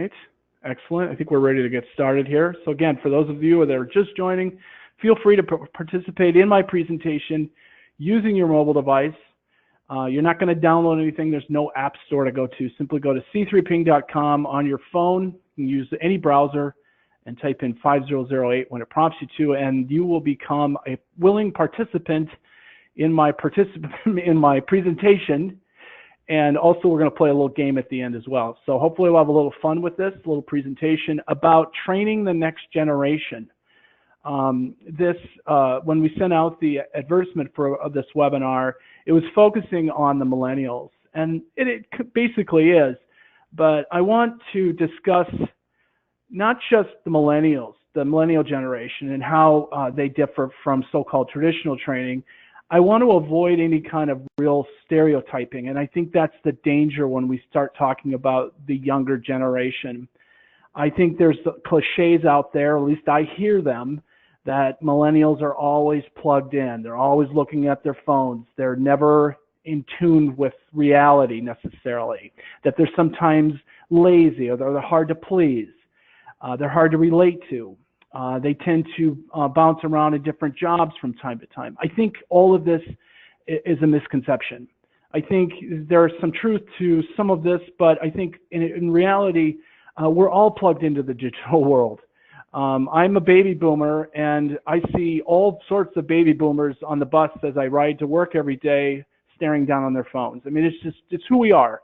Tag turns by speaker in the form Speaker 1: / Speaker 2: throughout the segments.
Speaker 1: right. Excellent. I think we're ready to get started here. So again, for those of you that are just joining, feel free to participate in my presentation using your mobile device. You're not going to download anything. There's no app store to go to. Simply go to c3ping.com on your phone. You can use any browser and type in 5008 when it prompts you to, and you will become a willing participant in my presentation. And also, we're going to play a little game at the end as well. So hopefully we'll have a little fun with this, a little presentation about training the next generation. When we sent out the advertisement for this webinar, it was focusing on the millennials, and it basically is. But I want to discuss not just the millennials, the millennial generation, and how they differ from so-called traditional training. I want to avoid any kind of real stereotyping, and I think that's the danger when we start talking about the younger generation. I think there's cliches out there, at least I hear them, that millennials are always plugged in. They're always looking at their phones. They're never in tune with reality necessarily, that they're sometimes lazy or they're hard to please. They're hard to relate to. They tend to bounce around in different jobs from time to time. I think all of this is a misconception. I think there's some truth to some of this, but I think in reality, we're all plugged into the digital world. I'm a baby boomer, and I see all sorts of baby boomers on the bus as I ride to work every day, staring down on their phones. I mean, it's who we are.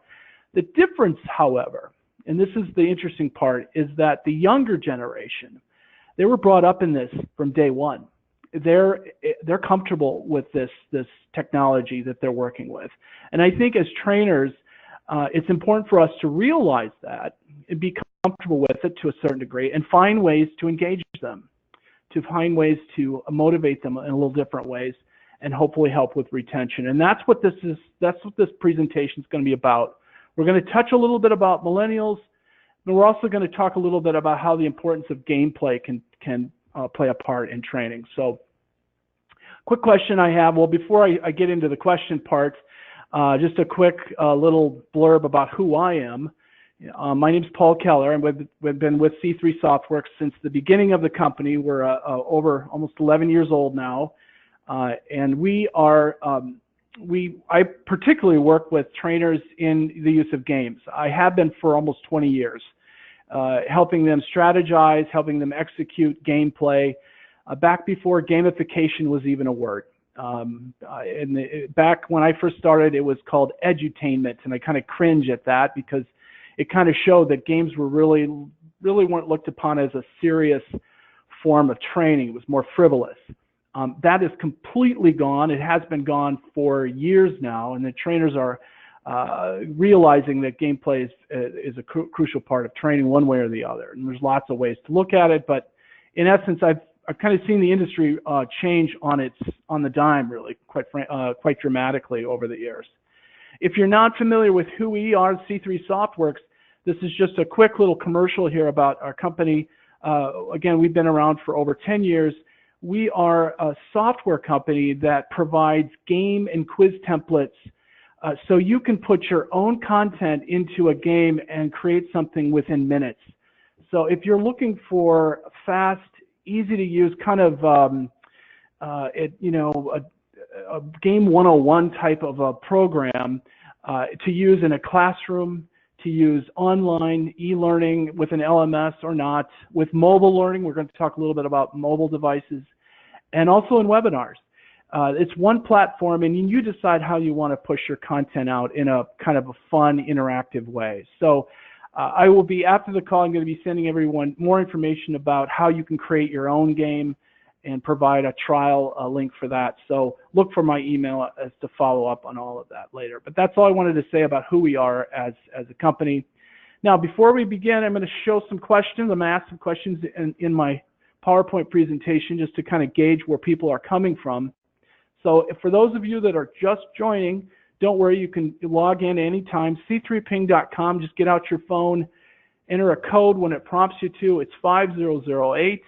Speaker 1: The difference, however, and this is the interesting part, is that the younger generation, they were brought up in this from day one. They're comfortable with this technology that they're working with. And I think as trainers, it's important for us to realize that and be comfortable with it to a certain degree and find ways to engage them, to find ways to motivate them in a little different ways and hopefully help with retention. And that's what this presentation is going to be about. We're going to touch a little bit about millennials, but we're also going to talk a little bit about how the importance of gameplay can play a part in training. So, quick question I have. Well, before I get into the question part, just a quick little blurb about who I am. My name is Paul Keller, and we've been with C3 SoftWorks since the beginning of the company. We're over almost 11 years old now, and I particularly work with trainers in the use of games. I have been for almost 20 years, helping them strategize, helping them execute gameplay, back before gamification was even a word. Back when I first started, it was called edutainment, and I kind of cringe at that because it kind of showed that games were really weren't looked upon as a serious form of training. It was more frivolous. That is completely gone. It has been gone for years now, and the trainers are realizing that gameplay is a crucial part of training one way or the other. And there's lots of ways to look at it, but in essence, I've kind of seen the industry change on the dime, really, quite dramatically over the years. If you're not familiar with who we are, C3 SoftWorks, this is just a quick little commercial here about our company. Again, we've been around for over 10 years. We are a software company that provides game and quiz templates so you can put your own content into a game and create something within minutes. So if you're looking for fast, easy to use kind of a game 101 type of a program to use in a classroom, to use online e-learning with an LMS or not, with mobile learning, we're going to talk a little bit about mobile devices, and also in webinars. It's one platform, and you decide how you want to push your content out in a kind of a fun, interactive way. So I will be, after the call, I'm going to be sending everyone more information about how you can create your own game and provide a trial link for that. So look for my email as to follow up on all of that later. But that's all I wanted to say about who we are as a company. Now, before we begin, I'm going to show some questions. I'm going to ask some questions in my PowerPoint presentation just to kind of gauge where people are coming from. So for those of you that are just joining, don't worry, you can log in anytime. c3ping.com, just get out your phone, enter a code when it prompts you to. It's 5008.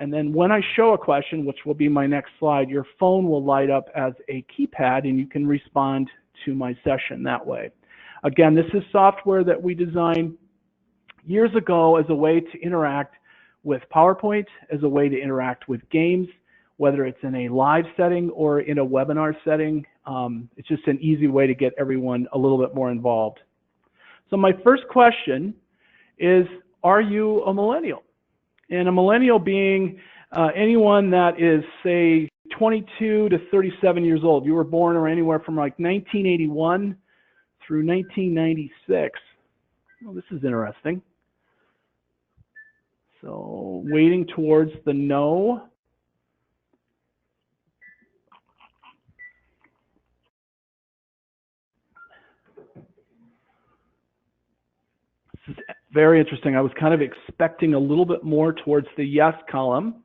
Speaker 1: And then when I show a question, which will be my next slide, your phone will light up as a keypad and you can respond to my session that way. Again, this is software that we design years ago as a way to interact with PowerPoint, as a way to interact with games, whether it's in a live setting or in a webinar setting. It's just an easy way to get everyone a little bit more involved. So my first question is, are you a millennial? And a millennial being anyone that is, say, 22 to 37 years old. You were born or anywhere from like 1981 through 1996. Well, this is interesting. So weighting towards the no. This is very interesting. I was kind of expecting a little bit more towards the yes column.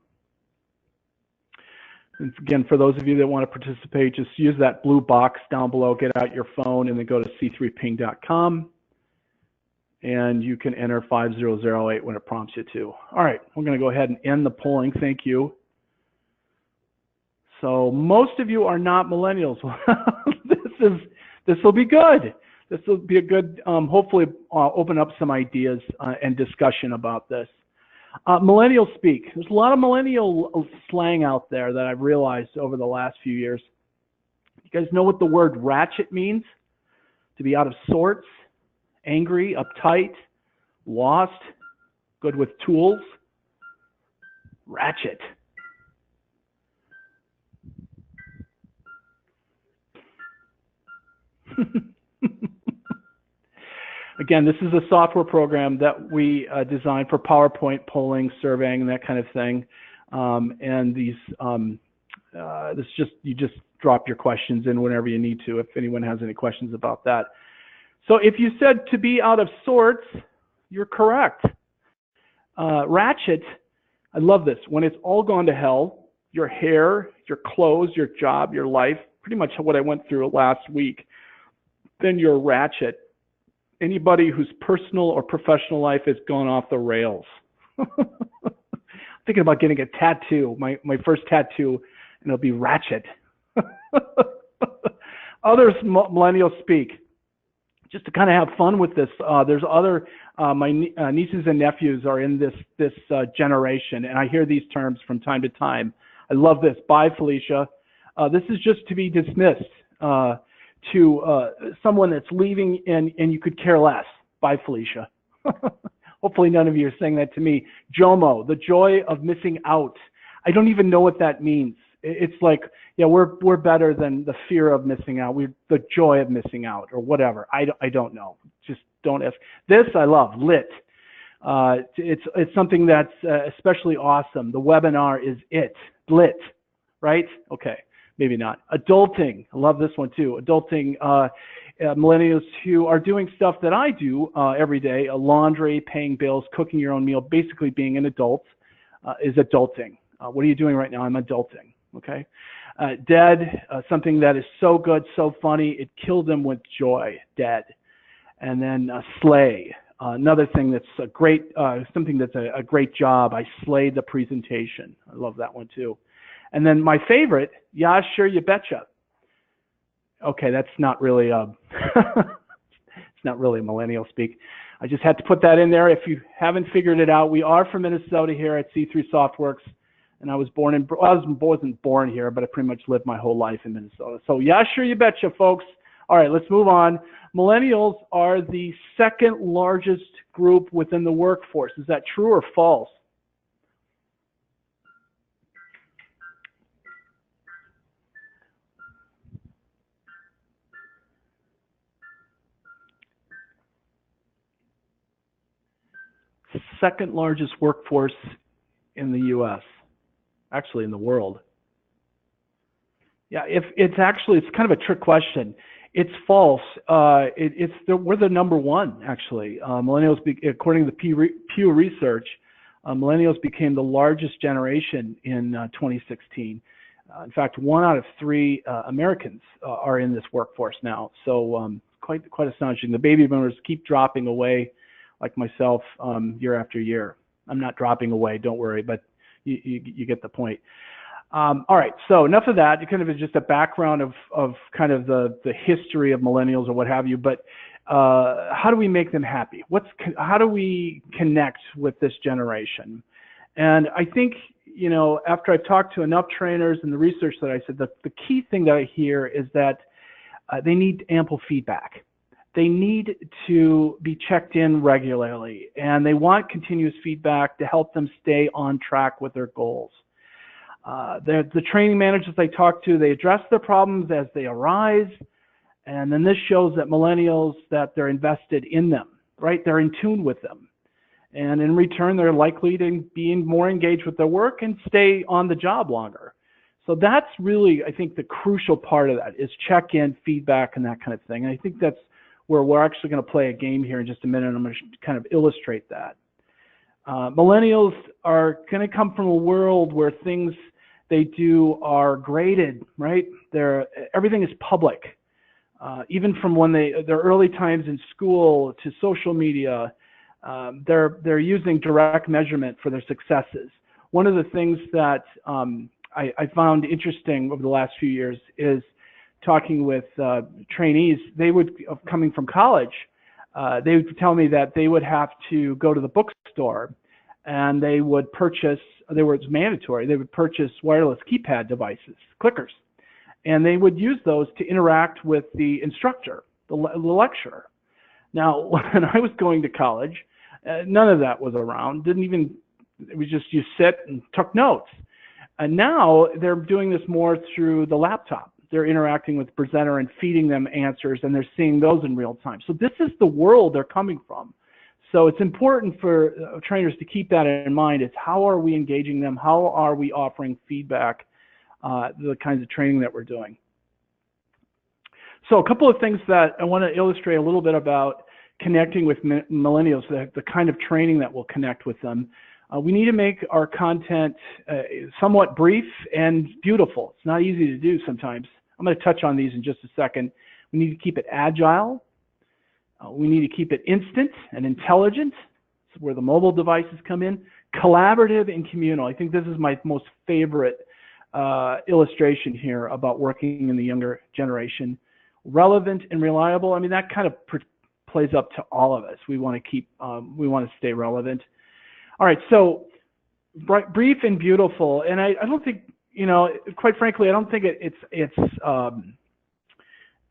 Speaker 1: And again, for those of you that want to participate, just use that blue box down below, get out your phone, and then go to c3ping.com. And you can enter 5008 when it prompts you to. All right, we're going to go ahead and end the polling. Thank you. So most of you are not millennials. This will be good. This will be a good, hopefully open up some ideas and discussion about this. Millennial speak. There's a lot of millennial slang out there that I've realized over the last few years. You guys know what the word ratchet means? To be out of sorts, angry, uptight, lost, good with tools. Ratchet. Again, this is a software program that we designed for PowerPoint polling, surveying, and that kind of thing. And these, you just drop your questions in whenever you need to, if anyone has any questions about that. So if you said to be out of sorts, you're correct. Ratchet, I love this. When it's all gone to hell, your hair, your clothes, your job, your life, pretty much what I went through last week, then you're ratchet. Anybody whose personal or professional life has gone off the rails. Thinking about getting a tattoo, my first tattoo, and it'll be ratchet. Others millennials speak. Just to kind of have fun with this, there's other, my nieces and nephews are in this generation, and I hear these terms from time to time. I love this. Bye, Felicia. This is just to be dismissed. To someone that's leaving and you could care less. Bye, Felicia. Hopefully none of you are saying that to me. JOMO, the joy of missing out. I don't even know what that means. It's like, yeah, we're better than the fear of missing out. We're the joy of missing out or whatever. I don't know. Just don't ask. This I love, lit. It's something that's especially awesome. The webinar is it, lit, right? Okay. Maybe not. Adulting. I love this one too. Adulting, millennials who are doing stuff that I do every day, laundry, paying bills, cooking your own meal, basically being an adult is adulting. What are you doing right now? I'm adulting. Okay. Dead, something that is so good, so funny, it killed them with joy. Dead. And then slay. Another thing that's a great, something that's a great job. I slayed the presentation. I love that one too. And then my favorite, yeah, sure, you betcha. Okay, that's not really it's not really millennial speak. I just had to put that in there. If you haven't figured it out, we are from Minnesota here at C3 SoftWorks, and I was born in, well, I wasn't born here, but I pretty much lived my whole life in Minnesota. So yeah, sure, you betcha, folks. All right, let's move on. Millennials are the second largest group within the workforce. Is that true or false? Second largest workforce in the U.S., actually in the world. Yeah, it's kind of a trick question. It's false. We're the number one, actually. Millennials, according to Pew Research, millennials became the largest generation in 2016. In fact, 1 out of 3 Americans are in this workforce now. So quite astonishing. The baby boomers keep dropping away, like myself, year after year. I'm not dropping away, don't worry, but you get the point. All right, so enough of that. It kind of is just a background of kind of the history of millennials or what have you. But how do we make them happy? How do we connect with this generation? And I think, you know, after I've talked to enough trainers and the research that I said, the key thing that I hear is that they need ample feedback. They need to be checked in regularly, and they want continuous feedback to help them stay on track with their goals. The training managers I talk to, they address their problems as they arise, and then this shows that millennials, that they're invested in them, right? They're in tune with them. And in return, they're likely to be more engaged with their work and stay on the job longer. So that's really, I think, the crucial part of that is check-in, feedback, and that kind of thing. And I think that's where we're actually going to play a game here in just a minute. I'm going to kind of illustrate that. Millennials are going to come from a world where things they do are graded, right? Everything is public. Even from when their early times in school to social media, they're using direct measurement for their successes. One of the things that I found interesting over the last few years is talking with trainees. They would, coming from college, they would tell me that they would have to go to the bookstore and they would purchase, it's mandatory, they would purchase wireless keypad devices, clickers, and they would use those to interact with the instructor, the lecturer. Now, when I was going to college, none of that was around. It was just you sit and took notes. And now they're doing this more through the laptop. They're interacting with the presenter and feeding them answers, and they're seeing those in real time. So this is the world they're coming from. So it's important for trainers to keep that in mind. It's how are we engaging them? How are we offering feedback, the kinds of training that we're doing? So a couple of things that I want to illustrate a little bit about connecting with millennials, the kind of training that will connect with them. We need to make our content somewhat brief and beautiful. It's not easy to do sometimes. I'm going to touch on these in just a second. We need to keep it agile. We need to keep it instant and intelligent. This is where the mobile devices come in. Collaborative and communal. I think this is my most favorite illustration here about working in the younger generation. Relevant and reliable. I mean, that kind of plays up to all of us. We want to stay relevant. All right, so brief and beautiful, and I don't think, you know, quite frankly, I don't think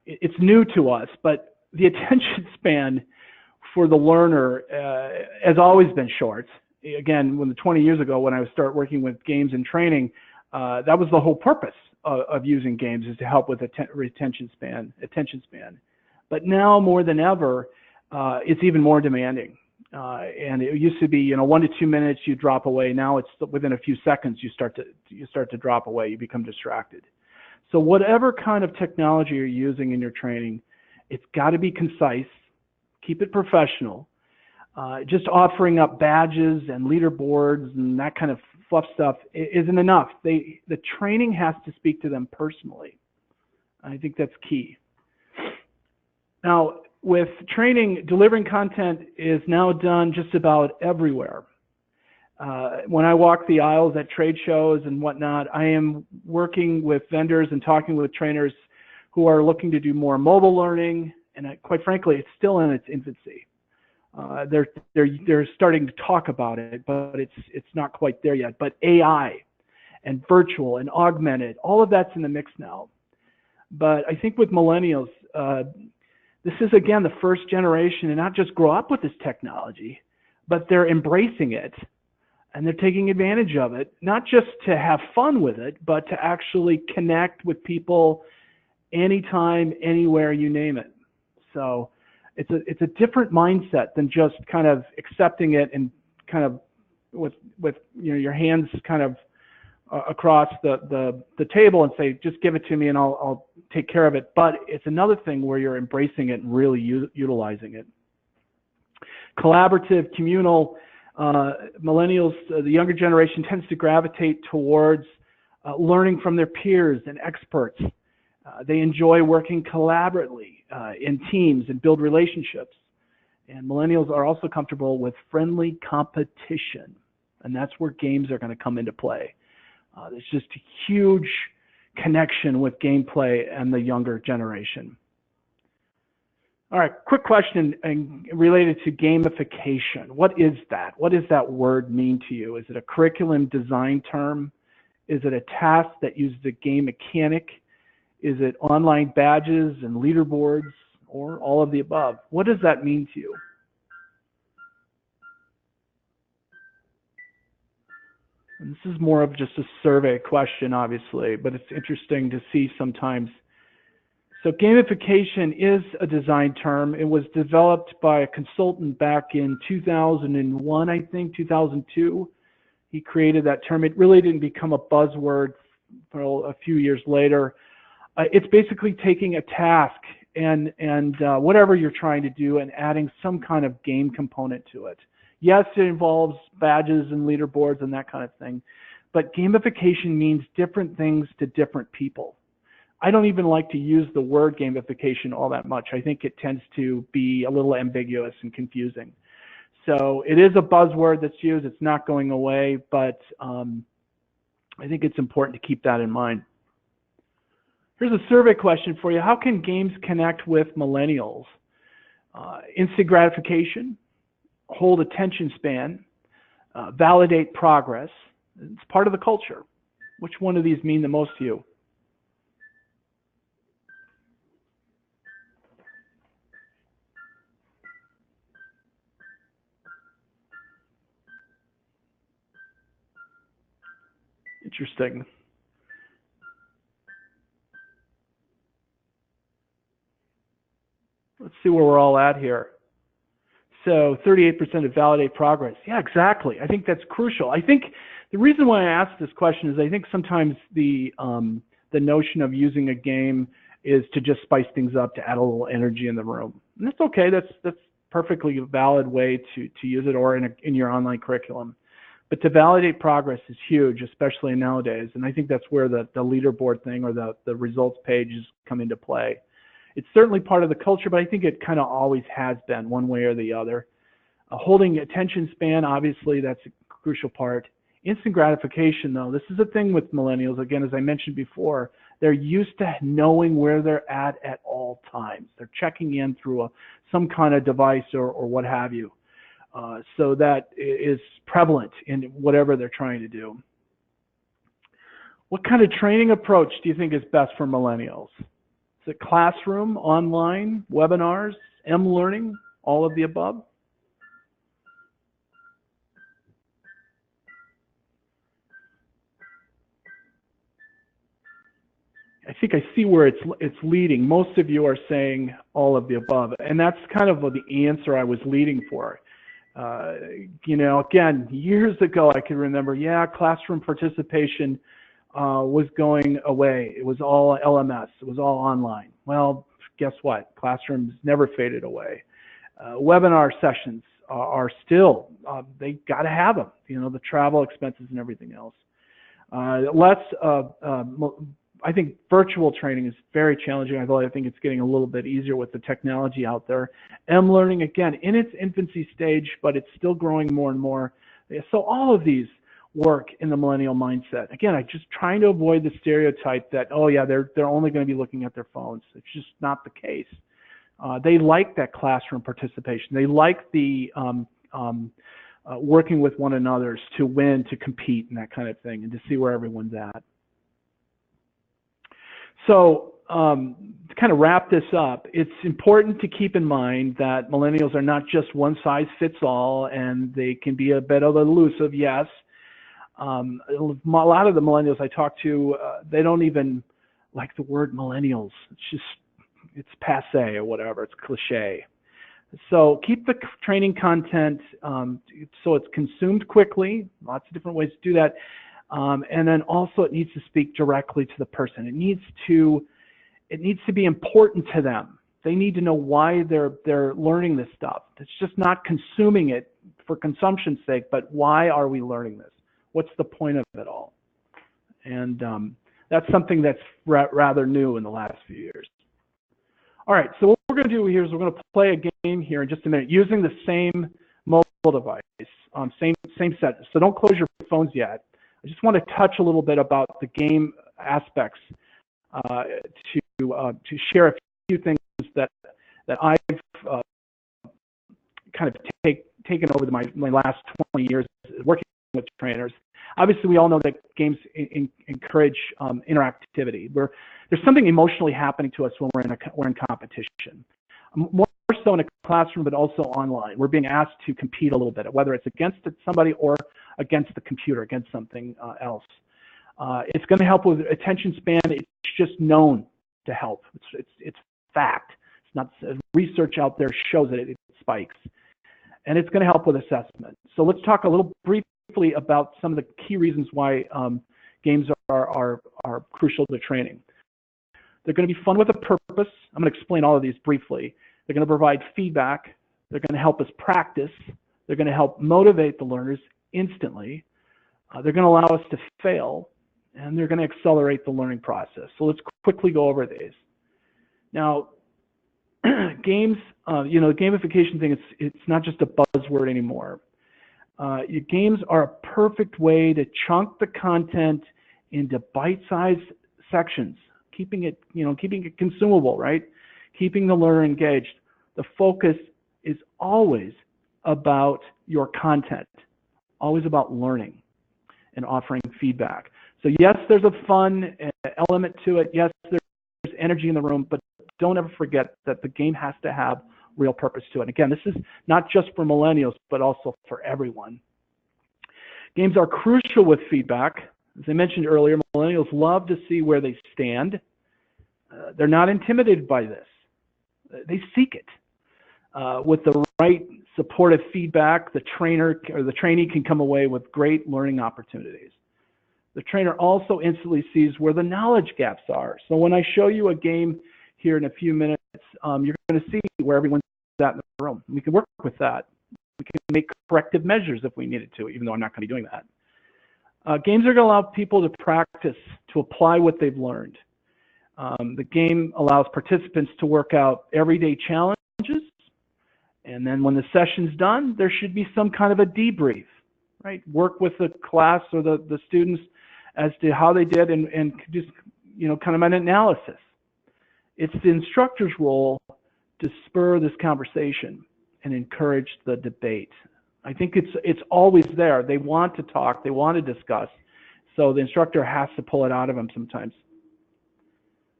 Speaker 1: it's new to us, but the attention span for the learner has always been short. Again, 20 years ago when I started working with games and training, that was the whole purpose of using games, is to help with attention span. But now more than ever, it's even more demanding. And it used to be, you know, 1 to 2 minutes you drop away. Now it's within a few seconds you start to drop away. You become distracted. So whatever kind of technology you're using in your training, it's got to be concise. Keep it professional. Just offering up badges and leaderboards and that kind of fluff stuff isn't enough. The training has to speak to them personally. I think that's key. Now, with training, delivering content is now done just about everywhere. When I walk the aisles at trade shows and whatnot, I am working with vendors and talking with trainers who are looking to do more mobile learning, and quite frankly, it's still in its infancy. They're starting to talk about it, but it's not quite there yet. But AI and virtual and augmented, all of that's in the mix now. But I think with millennials, this is, again, the first generation to not just grow up with this technology, but they're embracing it and they're taking advantage of it, not just to have fun with it, but to actually connect with people anytime, anywhere, you name it. So it's a different mindset than just kind of accepting it and kind of with you know, your hands kind of across the table and say, just give it to me and I'll take care of it. But it's another thing where you're embracing it and really utilizing it. Collaborative, communal, millennials, the younger generation tends to gravitate towards learning from their peers and experts. They enjoy working collaboratively in teams and build relationships. And millennials are also comfortable with friendly competition. And that's where games are going to come into play. There's just a huge connection with gameplay and the younger generation. All right, quick question related to gamification. What is that? What does that word mean to you? Is it a curriculum design term? Is it a task that uses a game mechanic? Is it online badges and leaderboards, or all of the above? What does that mean to you? And this is more of just a survey question, obviously, but it's interesting to see sometimes. So gamification is a design term. It was developed by a consultant back in 2001, I think, 2002. He created that term. It really didn't become a buzzword for a few years later. It's basically taking a task and whatever you're trying to do and adding some kind of game component to it. Yes, it involves badges and leaderboards and that kind of thing, but gamification means different things to different people. I don't even like to use the word gamification all that much. I think it tends to be a little ambiguous and confusing. So it is a buzzword that's used. It's not going away, but I think it's important to keep that in mind. Here's a survey question for you. How can games connect with millennials? Instant gratification, hold attention span, validate progress. It's part of the culture. Which one of these mean the most to you? Interesting. Let's see where we're all at here. So 38% of validate progress. Yeah, exactly. I think that's crucial. I think the reason why I asked this question is I think sometimes the notion of using a game is to just spice things up, to add a little energy in the room. And that's okay. That's perfectly a valid way to use it, or in your online curriculum. But to validate progress is huge, especially nowadays. And I think that's where the leaderboard thing or the results pages come into play. It's certainly part of the culture, but I think it kind of always has been one way or the other. Holding attention span, obviously, that's a crucial part. Instant gratification, though, this is a thing with millennials. Again, as I mentioned before, they're used to knowing where they're at all times. They're checking in through some kind of device or what have you. So that is prevalent in whatever they're trying to do. What kind of training approach do you think is best for millennials? Is it classroom, online, webinars, M-learning, all of the above? I think I see where it's leading. Most of you are saying all of the above, and that's kind of the answer I was leading for. You know, again, years ago, I can remember, yeah, classroom participation was going away. It was all LMS. It was all online. Well, guess what? Classrooms never faded away. Webinar sessions are still, they got to have them, you know, the travel expenses and everything else. I think virtual training is very challenging, although I think it's getting a little bit easier with the technology out there. M-learning, again, in its infancy stage, but it's still growing more and more. So all of these work in the millennial mindset. Again, I'm just trying to avoid the stereotype that, oh yeah, they're only going to be looking at their phones. It's just not the case. They like that classroom participation. They like the working with one another to win, to compete, and that kind of thing, and to see where everyone's at. So to kind of wrap this up, it's important to keep in mind that millennials are not just one size fits all, and they can be a bit elusive, yes. A lot of the millennials I talk to, they don't even like the word millennials. It's passe or whatever, it's cliche. So keep the training content so it's consumed quickly, lots of different ways to do that. And then also it needs to speak directly to the person. It needs to be important to them. They need to know why they're learning this stuff. It's just not consuming it for consumption's sake, but why are we learning this? What's the point of it all? And that's something that's rather new in the last few years. All right, so what we're going to do here is we're going to play a game here in just a minute using the same mobile device, same set. So don't close your phones yet. I just want to touch a little bit about the game aspects to share a few things that that I've kind of taken over my last 20 years working with trainers. Obviously, we all know that games encourage interactivity. There's something emotionally happening to us when we're in competition. More so in a classroom, but also online. We're being asked to compete a little bit, whether it's against somebody or against the computer, against something else. It's going to help with attention span. It's just known to help. It's fact. It's not research out there shows that it spikes, and it's going to help with assessment. So let's talk a little briefly about some of the key reasons why games are crucial to training. They're going to be fun with a purpose. I'm going to explain all of these briefly. They're going to provide feedback. They're going to help us practice. They're going to help motivate the learners instantly. They're going to allow us to fail, and they're going to accelerate the learning process. So let's quickly go over these. Now, games, the gamification thing, it's not just a buzzword anymore. Games are a perfect way to chunk the content into bite-sized sections, keeping it consumable, right? Keeping the learner engaged. The focus is always about your content, always about learning and offering feedback. So yes, there's a fun element to it. Yes, there's energy in the room, but don't ever forget that the game has to have real purpose to it. And again, this is not just for millennials, but also for everyone. Games are crucial with feedback. As I mentioned earlier, millennials love to see where they stand. They're not intimidated by this. They seek it. With the right supportive feedback, the trainer or the trainee can come away with great learning opportunities. The trainer also instantly sees where the knowledge gaps are. So when I show you a game here in a few minutes, you're going to see where everyone's at in the room. We can work with that. We can make corrective measures if we needed to, even though I'm not going to be doing that. Games are going to allow people to practice, to apply what they've learned. The game allows participants to work out everyday challenges, and then when the session's done, there should be some kind of a debrief, right? Work with the class or the students as to how they did and just, kind of an analysis. It's the instructor's role to spur this conversation and encourage the debate. I think it's always there. They want to talk, they want to discuss, so the instructor has to pull it out of them sometimes.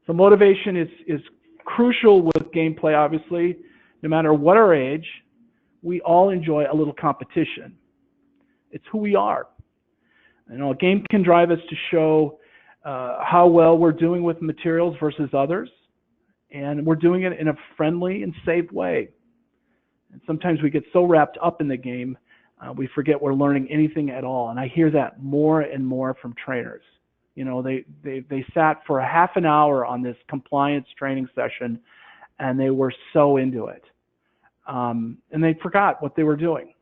Speaker 1: So motivation is crucial with gameplay, obviously. No matter what our age, we all enjoy a little competition. It's who we are. A game can drive us to show how well we're doing with materials versus others, and we're doing it in a friendly and safe way. And sometimes we get so wrapped up in the game, we forget we're learning anything at all. And I hear that more and more from trainers. They sat for a half an hour on this compliance training session, and they were so into it, and they forgot what they were doing.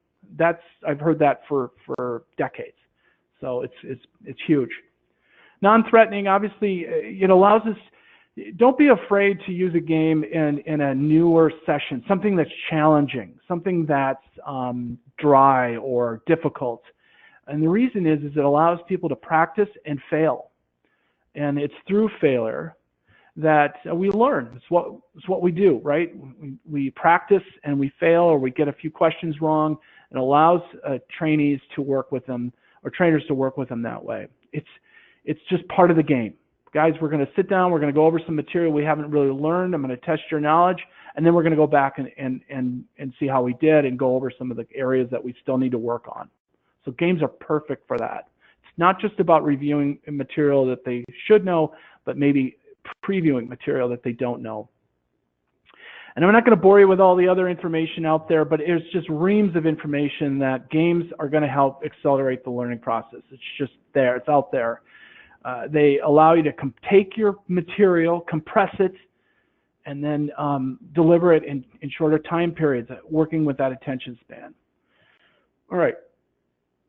Speaker 1: I've heard that for decades. So it's huge. Non-threatening, obviously, it allows us. Don't be afraid to use a game in a newer session, something that's challenging, something that's dry or difficult. And the reason is it allows people to practice and fail. And it's through failure that we learn. It's what we do, right? We practice and we fail, or we get a few questions wrong. It allows trainees to work with them, or trainers to work with them that way. It's just part of the game. Guys, we're going to sit down, we're going to go over some material we haven't really learned. I'm going to test your knowledge, and then we're going to go back and see how we did and go over some of the areas that we still need to work on. So games are perfect for that. It's not just about reviewing material that they should know, but maybe previewing material that they don't know. And I'm not going to bore you with all the other information out there, but it's just reams of information that games are going to help accelerate the learning process. It's just there. It's out there. They allow you to take your material, compress it, and then deliver it in shorter time periods, working with that attention span. All right.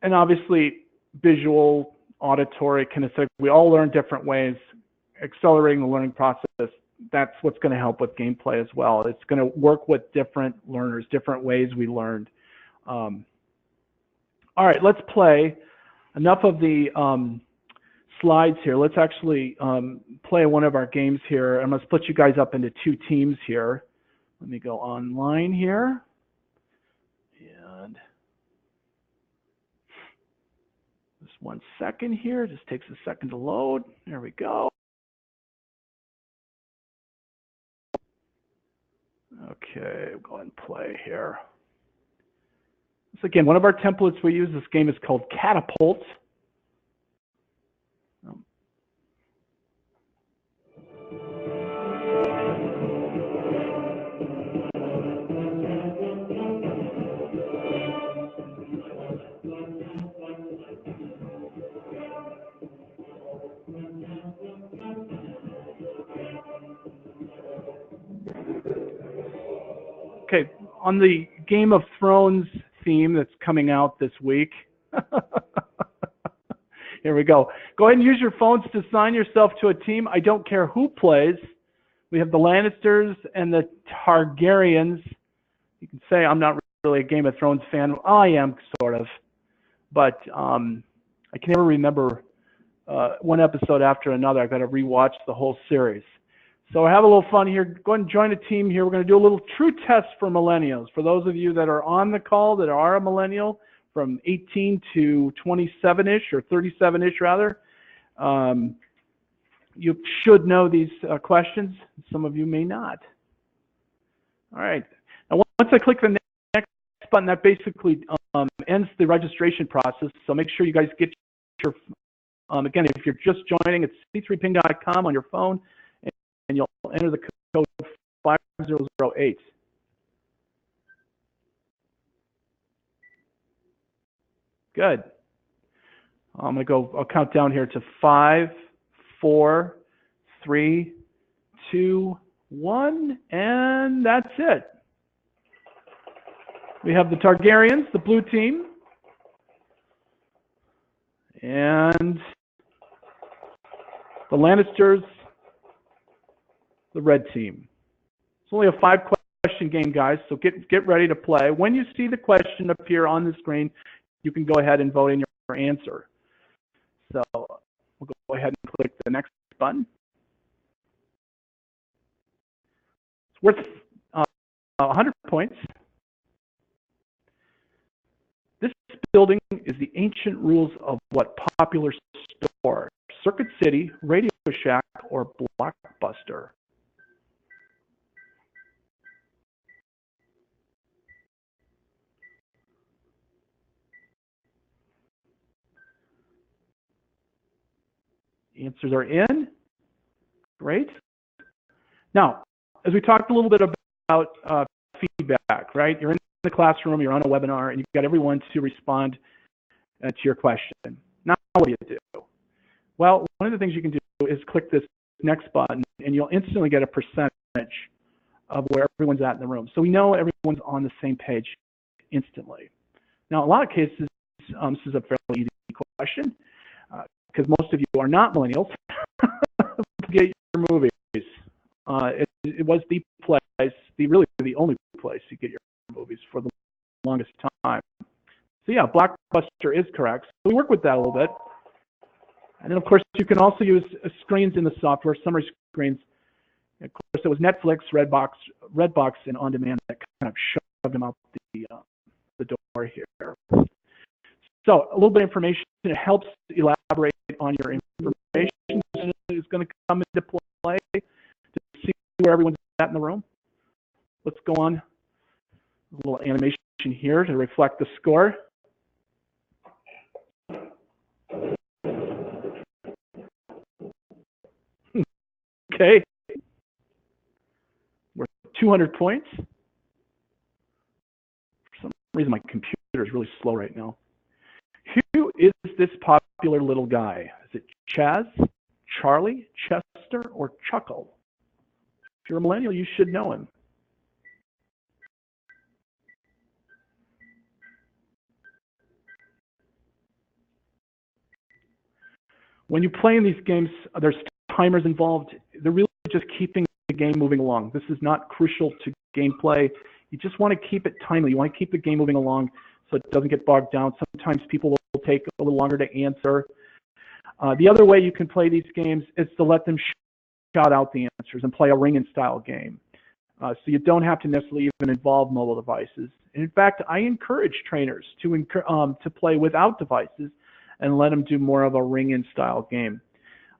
Speaker 1: And obviously, visual, auditory, kinesthetic, we all learn different ways. Accelerating the learning process, that's what's going to help with gameplay as well. It's going to work with different learners, different ways we learned. All right, let's play. Enough of the slides here. Let's actually play one of our games here. I'm going to split you guys up into two teams here. Let me go online here. And just 1 second here. It just takes a second to load. There we go. Okay, we'll go ahead and play here. So again, one of our templates we use, this game is called Catapult. Okay, on the Game of Thrones theme that's coming out this week. Here we go. Go ahead and use your phones to assign yourself to a team. I don't care who plays. We have the Lannisters and the Targaryens. You can say I'm not really a Game of Thrones fan. I am, sort of. But I can never remember one episode after another. I've got to rewatch the whole series. So have a little fun here. Go ahead and join a team here. We're going to do a little true test for millennials. For those of you that are on the call that are a millennial, from 18 to 27-ish or 37-ish rather, you should know these questions. Some of you may not. All right. Now, once I click the next button, that basically ends the registration process. So make sure you guys get your, again, if you're just joining, it's c3ping.com on your phone. And you'll enter the code 5008. Good. I'm going to go, I'll count down here to 5, 4, 3, 2, 1, and that's it. We have the Targaryens, the blue team, and the Lannisters, the red team. It's only a 5-question game, guys, so get ready to play. When you see the question appear on the screen, you can go ahead and vote in your answer. So we'll go ahead and click the next button. It's worth 100 points. This building is the ancient rules of what popular store? Circuit City, Radio Shack, or Blockbuster? Answers are in. Great. Now, as we talked a little bit about feedback, right? You're in the classroom, you're on a webinar, and you've got everyone to respond to your question. Now, what do you do? Well, one of the things you can do is click this next button, and you'll instantly get a percentage of where everyone's at in the room. So we know everyone's on the same page instantly. Now, in a lot of cases, this is a fairly easy question, because most of you are not millennials, get your movies. It was the place, really the only place you get your movies for the longest time. So yeah, Blockbuster is correct. So we work with that a little bit. And then of course you can also use screens in the software, summary screens. Of course it was Netflix, Redbox, and On Demand that kind of shoved them out the door here. So a little bit of information. It helps elaborate on your information. Is going to come into play to see where everyone's at in the room. Let's go on. A little animation here to reflect the score. Okay. We're 200 points. For some reason, my computer is really slow right now. Who is this popular little guy? Is it Chaz, Charlie, Chester, or Chuckle? If you're a millennial, you should know him. When you play in these games, there's timers involved. They're really just keeping the game moving along. This is not crucial to gameplay. You just want to keep it timely. You want to keep the game moving along so it doesn't get bogged down. Sometimes people will take a little longer to answer. The other way you can play these games is to let them shout out the answers and play a ring-and style game. So you don't have to necessarily even involve mobile devices. And in fact, I encourage trainers to play without devices and let them do more of a ring-in style game.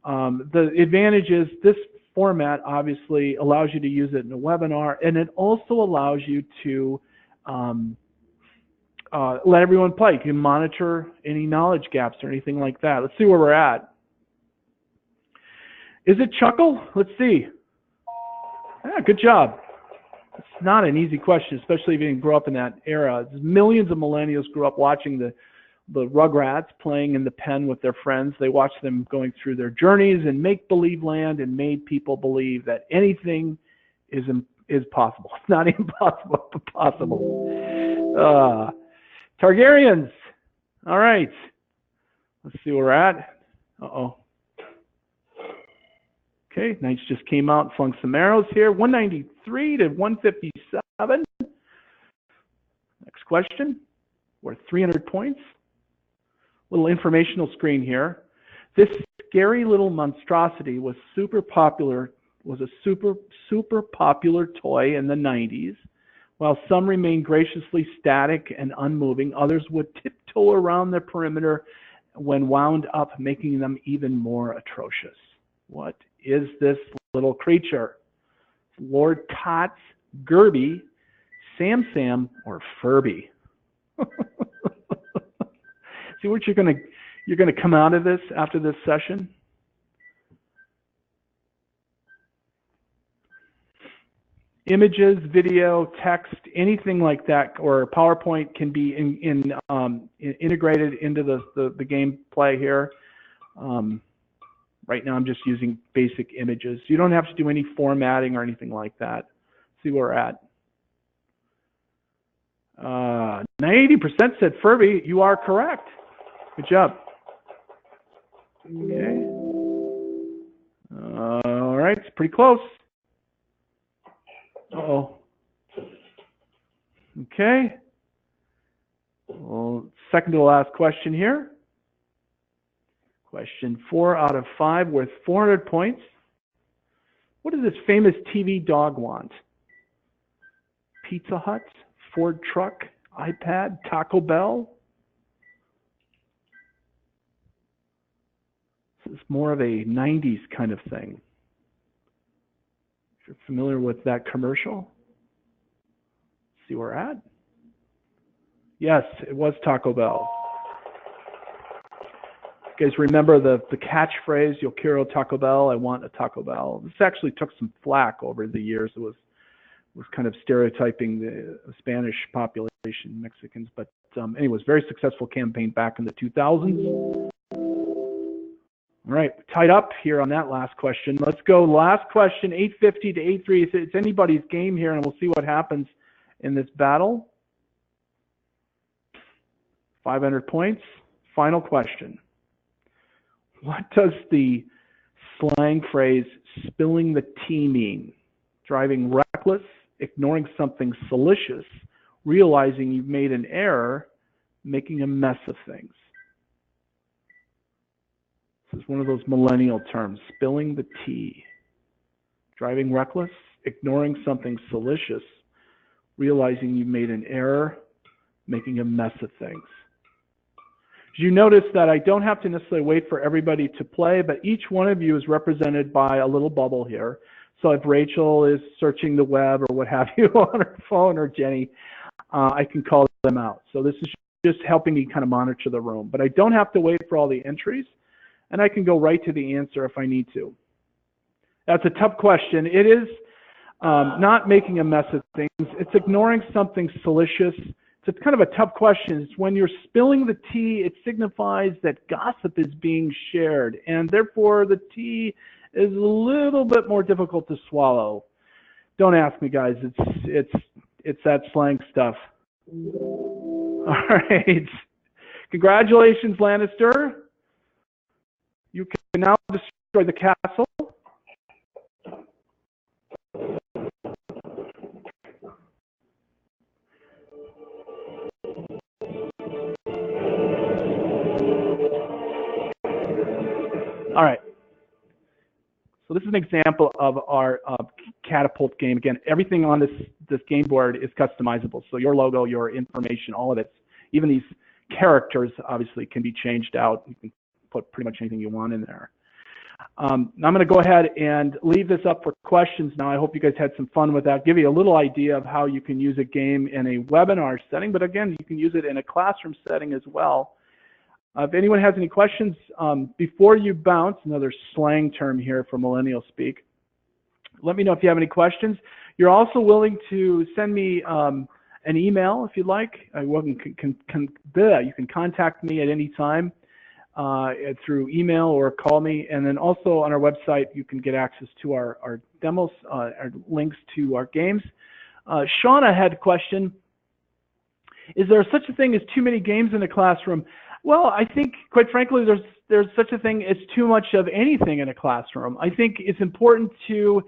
Speaker 1: The advantage is this format obviously allows you to use it in a webinar, and it also allows you to let everyone play. You can monitor any knowledge gaps or anything like that. Let's see where we're at. Is it Chuckle? Let's see. Yeah, good job. It's not an easy question, especially if you didn't grow up in that era. Millions of millennials grew up watching the Rugrats playing in the pen with their friends. They watched them going through their journeys in make-believe land and made people believe that anything is possible. It's not impossible, but possible. Targaryens. All right. Let's see where we're at. Uh-oh. Okay, Knights just came out and flung some arrows here. 193 to 157. Next question. We're 300 points. Little informational screen here. This scary little monstrosity was super popular, was a super popular toy in the 90s. While some remained graciously static and unmoving, others would tiptoe around their perimeter when wound up, making them even more atrocious. What is this little creature? Lord Tots, Gerby, Sam, or Furby? See what you're gonna come out of this after this session? Images, video, text, anything like that, or PowerPoint can be integrated into the gameplay here. Right now I'm just using basic images. You don't have to do any formatting or anything like that. See where we're at. 90% said Furby. You are correct. Good job. Okay. All right, it's pretty close. Uh-oh. Okay. Well, second to the last question here. Question 4 out of 5 worth 400 points. What does this famous TV dog want? Pizza Hut, Ford truck, iPad, Taco Bell? This is more of a 90s kind of thing. If you're familiar with that commercial, see where we're at. Yes, it was Taco Bell. You guys remember the catchphrase, Yo quiero Taco Bell, I want a Taco Bell. This actually took some flack over the years. It was kind of stereotyping the Spanish population, Mexicans. But anyways, very successful campaign back in the 2000s. All right, tied up here on that last question. Let's go. Last question, 850 to 83. It's anybody's game here, and we'll see what happens in this battle. 500 points. Final question. What does the slang phrase spilling the tea mean? Driving reckless, ignoring something salacious, realizing you've made an error, making a mess of things. This is one of those millennial terms, spilling the tea. Driving reckless, ignoring something salacious, realizing you've made an error, making a mess of things. You notice that I don't have to necessarily wait for everybody to play, but each one of you is represented by a little bubble here. So if Rachel is searching the web or what have you on her phone, or Jenny, I can call them out. So this is just helping me kind of monitor the room. But I don't have to wait for all the entries, and I can go right to the answer if I need to. That's a tough question. It is not making a mess of things. It's ignoring something salacious. So it's kind of a tough question. It's when you're spilling the tea, it signifies that gossip is being shared, and therefore the tea is a little bit more difficult to swallow. Don't ask me, guys. It's that slang stuff. All right. Congratulations, Lannister. You can now destroy the castle. All right. So this is an example of our Catapult game. Again, everything on this game board is customizable. So your logo, your information, all of it, even these characters obviously can be changed out. You can put pretty much anything you want in there. Now I'm going to go ahead and leave this up for questions now. I hope you guys had some fun with that. Give you a little idea of how you can use a game in a webinar setting, but again, you can use it in a classroom setting as well. If anyone has any questions, before you bounce, another slang term here for millennial speak, let me know if you have any questions. You're also willing to send me an email if you'd like. You can contact me at any time through email or call me. And then also on our website, you can get access to our demos, our links to our games. Shauna had a question. Is there such a thing as too many games in a classroom? Well, I think, quite frankly, there's such a thing as too much of anything in a classroom. I think it's important to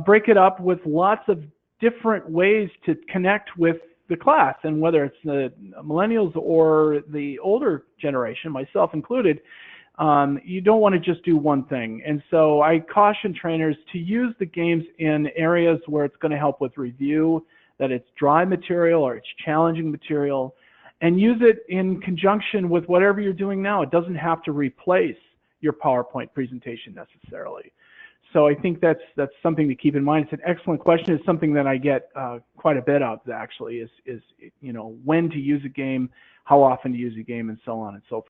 Speaker 1: break it up with lots of different ways to connect with the class, and whether it's the millennials or the older generation, myself included, you don't want to just do one thing. And so I caution trainers to use the games in areas where it's going to help with review, that it's dry material or it's challenging material, and use it in conjunction with whatever you're doing now. It doesn't have to replace your PowerPoint presentation necessarily. So I think that's something to keep in mind. It's an excellent question. It's something that I get quite a bit of, actually, is when to use a game, how often to use a game, and so on and so